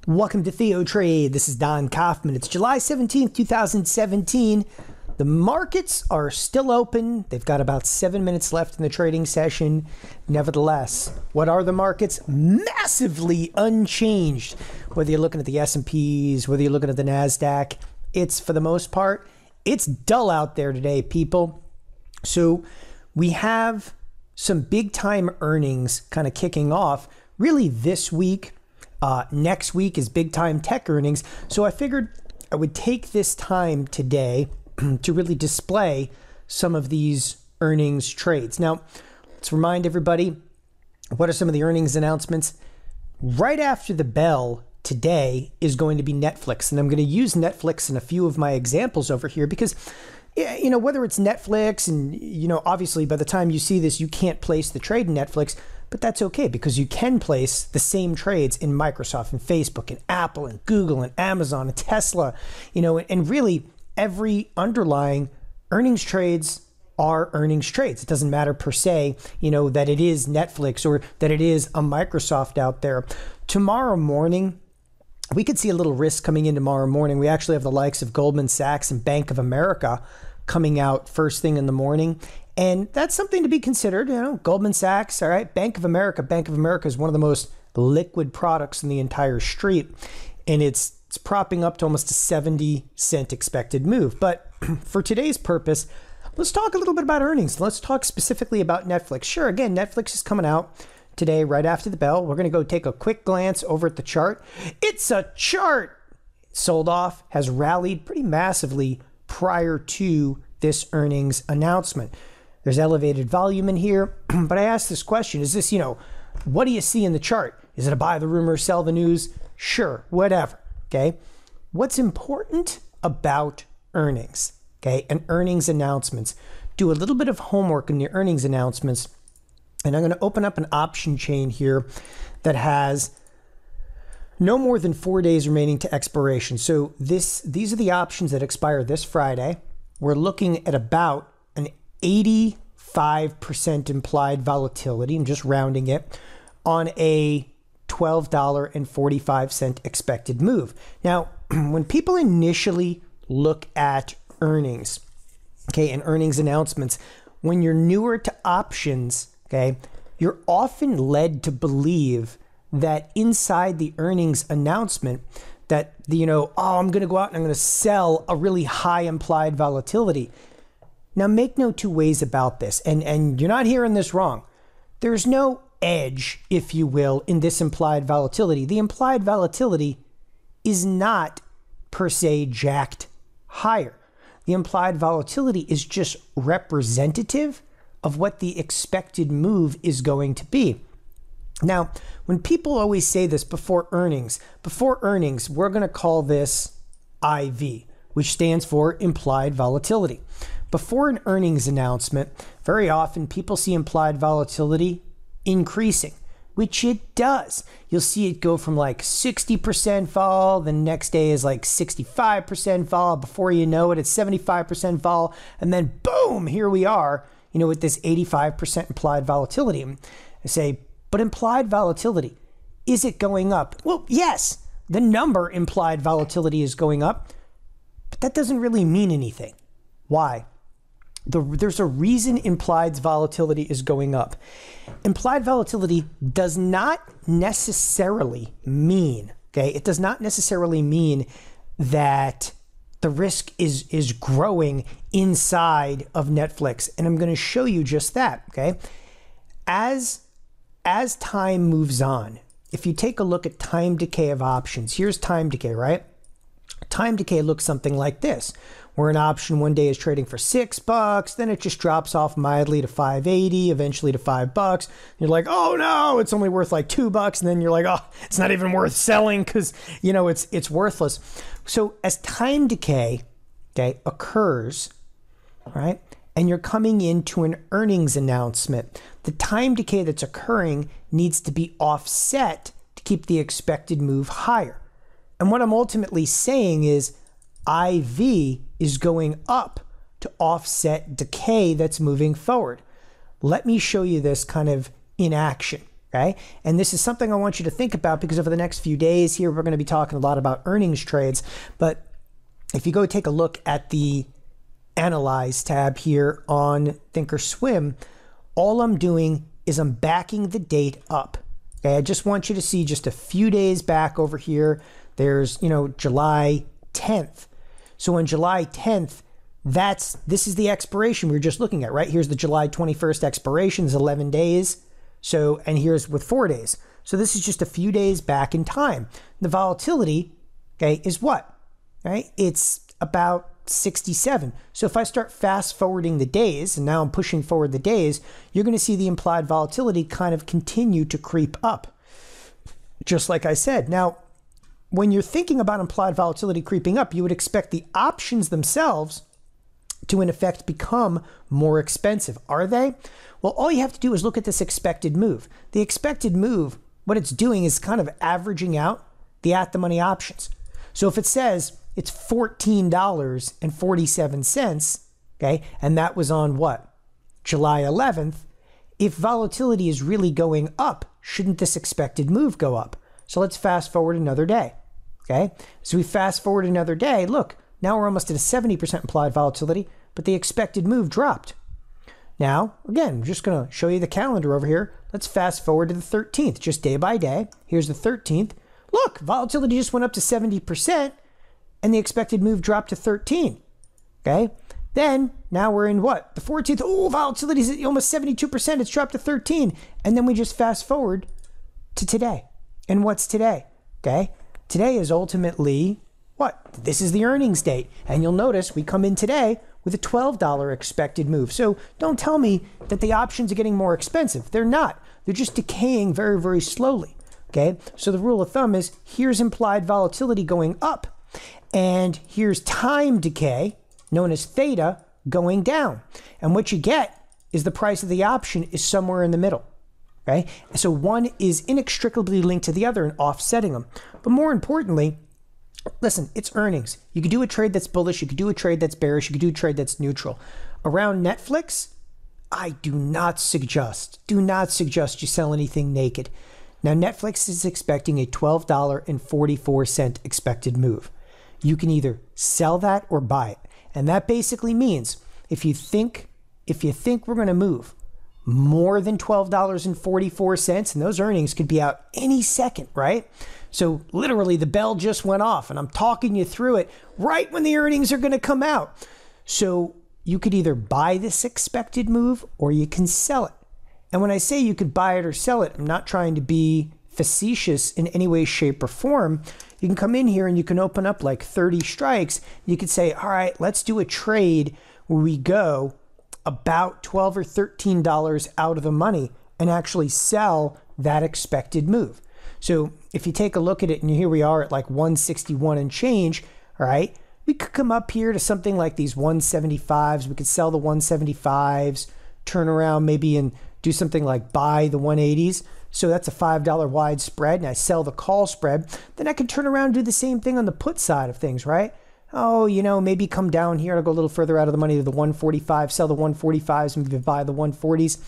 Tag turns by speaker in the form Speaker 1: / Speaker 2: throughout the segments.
Speaker 1: Welcome to TheoTrade. This is Don Kaufman. It's July 17th, 2017. The markets are still open. They've got about 7 minutes left in the trading session. Nevertheless, what are the markets? Massively unchanged. Whether you're looking at the S&Ps, whether you're looking at the Nasdaq, it's, for the most part, it's dull out there today, people. So we have some big time earnings kind of kicking off really this week. Next week is big time tech earnings. So I figured I would take this time today to really display some of these earnings trades. Now, let's remind everybody, what are some of the earnings announcements? Right after the bell today is going to be Netflix. And I'm going to use Netflix in a few of my examples over here because, you know, whether it's Netflix and, you know, obviously by the time you see this, you can't place the trade in Netflix. But that's okay because you can place the same trades in Microsoft and Facebook and Apple and Google and Amazon and Tesla, you know, and really every underlying earnings trades are earnings trades. It doesn't matter per se, you know, that it is Netflix or that it is a Microsoft out there. Tomorrow morning, we could see a little risk coming in tomorrow morning. We actually have the likes of Goldman Sachs and Bank of America coming out first thing in the morning. And that's something to be considered, you know, Goldman Sachs, all right, Bank of America. Bank of America is one of the most liquid products in the entire street. And it's propping up to almost a 70-cent expected move. But for today's purpose, let's talk a little bit about earnings. Let's talk specifically about Netflix. Sure, again, Netflix is coming out today right after the bell. We're going to go take a quick glance over at the chart. It's a chart. Sold off, has rallied pretty massively prior to this earnings announcement. There's elevated volume in here, but I asked this question, is this, you know, what do you see in the chart? Is it a buy the rumor, sell the news? Sure, whatever, okay? What's important about earnings, okay, and earnings announcements? Do a little bit of homework in the earnings announcements, and I'm going to open up an option chain here that has no more than 4 days remaining to expiration. So these are the options that expire this Friday. We're looking at about an 85% implied volatility, I'm just rounding it, on a $12.45 expected move. Now, when people initially look at earnings, okay, and earnings announcements, when you're newer to options, okay, you're often led to believe that inside the earnings announcement that, you know, oh, I'm going to go out and I'm going to sell a really high implied volatility. Now, make no two ways about this, and you're not hearing this wrong. There's no edge, if you will, in this implied volatility. The implied volatility is not per se jacked higher. The implied volatility is just representative of what the expected move is going to be. Now, when people always say this before earnings, we're going to call this IV, which stands for implied volatility. Before an earnings announcement, very often people see implied volatility increasing, which it does. You'll see it go from like 60% fall, the next day is like 65% fall, before you know it, it's 75% fall, and then boom, here we are, you know, with this 85% implied volatility. I say, but implied volatility, is it going up? Well, yes, the number implied volatility is going up, but that doesn't really mean anything. Why? There's a reason implied volatility is going up. Implied volatility does not necessarily mean, okay, it does not necessarily mean that the risk is growing inside of Netflix. And I'm going to show you just that, okay? As time moves on, if you take a look at time decay of options, here's time decay, right? Time decay looks something like this, where an option one day is trading for $6, then it just drops off mildly to $5.80, eventually to $5. You're like, oh no, it's only worth like $2, and then you're like, oh, it's not even worth selling because, you know, it's worthless. So as time decay, okay, occurs, right, and you're coming into an earnings announcement, the time decay that's occurring needs to be offset to keep the expected move higher. And what I'm ultimately saying is IV is going up to offset decay that's moving forward. Let me show you this kind of in action. Okay. And this is something I want you to think about because over the next few days here, we're going to be talking a lot about earnings trades. But if you go take a look at the Analyze tab here on thinkorswim, all I'm doing is I'm backing the date up. Okay. I just want you to see just a few days back over here. There's, July 10th. So on July 10th, this is the expiration we were just looking at, right? Here's the July 21st expiration, is 11 days. So, and here's with 4 days. So this is just a few days back in time. The volatility, okay, is what? Right? It's about 67. So if I start fast forwarding the days, and now I'm pushing forward the days, you're going to see the implied volatility kind of continue to creep up. Just like I said. Now, when you're thinking about implied volatility creeping up, you would expect the options themselves to in effect become more expensive. Are they? Well, all you have to do is look at this expected move. The expected move, what it's doing is kind of averaging out the at-the-money options. So if it says it's $14.47, okay, and that was on what? July 11th, if volatility is really going up, shouldn't this expected move go up? So let's fast forward another day, okay? So we fast forward another day, look, now we're almost at a 70% implied volatility, but the expected move dropped. Now, again, I'm just going to show you the calendar over here. Let's fast forward to the 13th, just day by day. Here's the 13th. Look, volatility just went up to 70%, and the expected move dropped to 13. Okay? Then, now we're in what? The 14th. Oh, volatility is at almost 72%. It's dropped to 13. And then we just fast forward to today. And what's today? Okay? Today is ultimately what? This is the earnings date. And you'll notice we come in today with a $12 expected move. So don't tell me that the options are getting more expensive. They're not. They're just decaying very, very slowly. Okay? So the rule of thumb is here's implied volatility going up, and here's time decay, known as theta, going down. And what you get is the price of the option is somewhere in the middle. Okay? So one is inextricably linked to the other and offsetting them. But more importantly, listen, it's earnings. You could do a trade that's bullish. You could do a trade that's bearish. You could do a trade that's neutral. Around Netflix, I do not suggest you sell anything naked. Now, Netflix is expecting a $12.44 expected move. You can either sell that or buy it. And that basically means if you think we're going to move more than $12.44, and those earnings could be out any second, right? So literally the bell just went off and I'm talking you through it right when the earnings are going to come out. So you could either buy this expected move or you can sell it. And when I say you could buy it or sell it, I'm not trying to be facetious in any way, shape, or form. You can come in here and you can open up like 30 strikes. You could say, all right, let's do a trade where we go about $12 or $13 out of the money and actually sell that expected move. So if you take a look at it, and here we are at like 161 and change, all right, we could come up here to something like these 175s. We could sell the 175s, turn around maybe and do something like buy the 180s. So that's a $5 wide spread, and I sell the call spread. Then I can turn around and do the same thing on the put side of things, right? Oh, maybe come down here. I'll go a little further out of the money to the 145, sell the 145s, and maybe buy the 140s.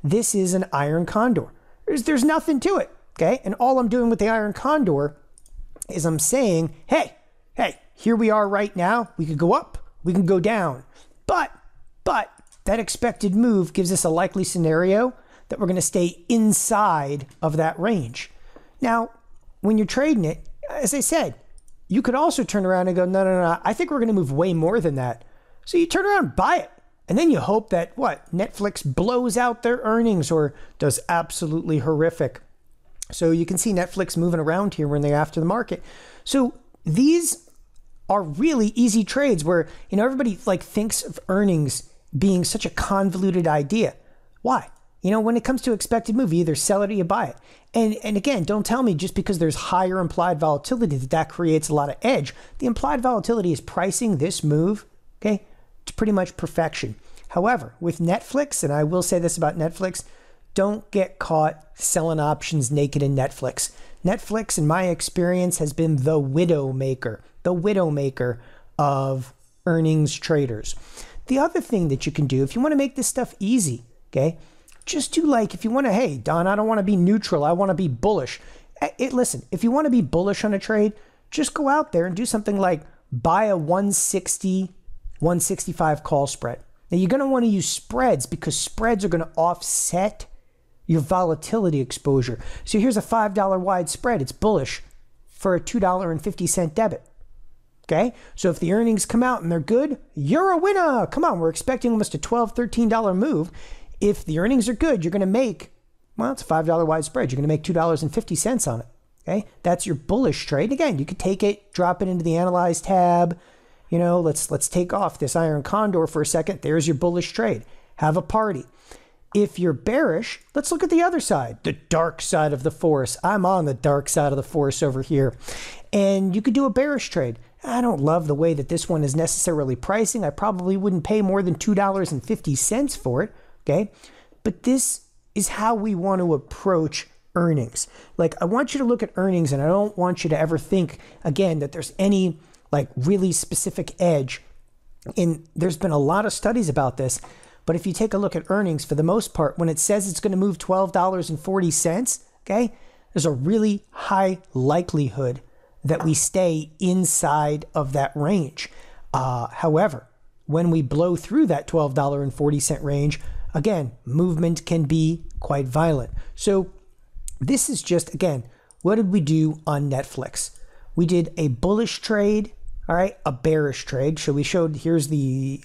Speaker 1: This is an iron condor. There's nothing to it, okay? And all I'm doing with the iron condor is I'm saying, hey, here we are right now. We could go up, we can go down. But that expected move gives us a likely scenario that we're going to stay inside of that range. Now, when you're trading it, as I said, you could also turn around and go, no, I think we're going to move way more than that. So you turn around and buy it. And then you hope that, Netflix blows out their earnings or does absolutely horrific. So you can see Netflix moving around here when they're after the market. So these are really easy trades where, everybody thinks of earnings being such a convoluted idea. Why? When it comes to expected move, you either sell it or you buy it. And again, don't tell me just because there's higher implied volatility that creates a lot of edge. The implied volatility is pricing this move, okay, to pretty much perfection. However, with Netflix, and I will say this about Netflix, don't get caught selling options naked in Netflix. Netflix, in my experience, has been the widow maker of earnings traders. The other thing that you can do, if you want to make this stuff easy, okay, just do like, if you want to, hey, Don, I don't want to be neutral. I want to be bullish. Listen, if you want to be bullish on a trade, just go out there and do something like buy a 160, 165 call spread. Now, you're going to want to use spreads because spreads are going to offset your volatility exposure. So here's a $5 wide spread. It's bullish for a $2.50 debit. Okay, so if the earnings come out and they're good, you're a winner. Come on, we're expecting almost a $12, $13 move. If the earnings are good, you're going to make, well, it's a $5 wide spread. You're going to make $2.50 on it. Okay, that's your bullish trade. Again, you could take it, drop it into the Analyze tab. You know, let's take off this iron condor for a second. There's your bullish trade. Have a party. If you're bearish, let's look at the other side, the dark side of the force. I'm on the dark side of the force over here. And you could do a bearish trade. I don't love the way that this one is necessarily pricing. I probably wouldn't pay more than $2.50 for it, okay? But this is how we want to approach earnings. Like, I want you to look at earnings, and I don't want you to ever think, again, that there's any, like, really specific edge. And there's been a lot of studies about this. But if you take a look at earnings, for the most part, when it says it's going to move $12.40, okay, there's a really high likelihood that we stay inside of that range. However, when we blow through that $12.40 range, again, movement can be quite violent. So this is just, again, what did we do on Netflix? We did a bullish trade, all right, a bearish trade. So we showed, here's the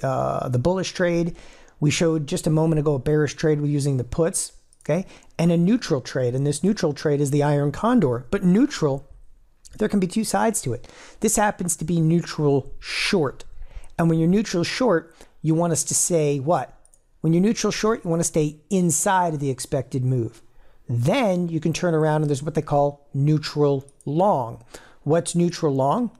Speaker 1: bullish trade. We showed just a moment ago a bearish trade with using the puts, okay, and a neutral trade. And this neutral trade is the iron condor. But neutral, there can be two sides to it. This happens to be neutral short. And when you're neutral short, you want us to say what? When you're neutral short, you want to stay inside of the expected move. Then you can turn around and there's what they call neutral long. What's neutral long?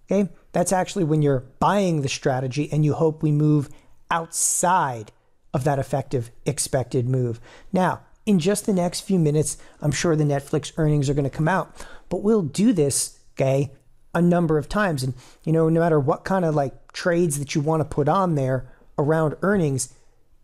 Speaker 1: Okay, that's actually when you're buying the strategy and you hope we move outside of that effective expected move. Now, in just the next few minutes, I'm sure the Netflix earnings are going to come out, but we'll do this, okay, a number of times. And, you know, no matter what kind of like trades that you want to put on there around earnings,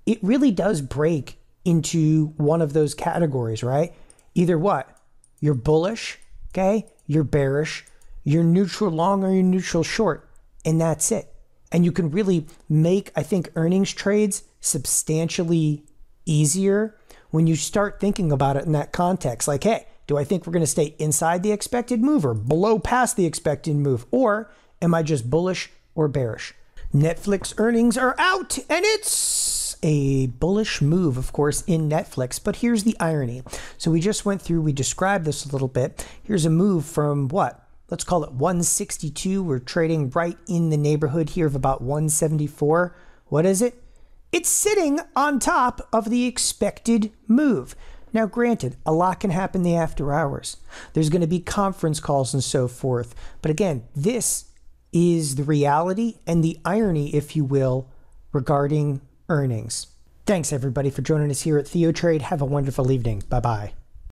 Speaker 1: it really does break into one of those categories, right? Either what? You're bullish, okay? You're bearish, you're neutral long, or you're neutral short, and that's it. And you can really make, I think, earnings trades substantially easier when you start thinking about it in that context. Like, hey, do I think we're going to stay inside the expected move or blow past the expected move? Or am I just bullish or bearish? Netflix earnings are out, and it's a bullish move, of course, in Netflix. But here's the irony. So we just went through, we described this a little bit. Here's a move from what? Let's call it 162. We're trading right in the neighborhood here of about 174. What is it? It's sitting on top of the expected move. Now, granted, a lot can happen in the after hours. There's going to be conference calls and so forth. But again, this is the reality and the irony, if you will, regarding earnings. Thanks, everybody, for joining us here at TheoTrade. Have a wonderful evening. Bye-bye.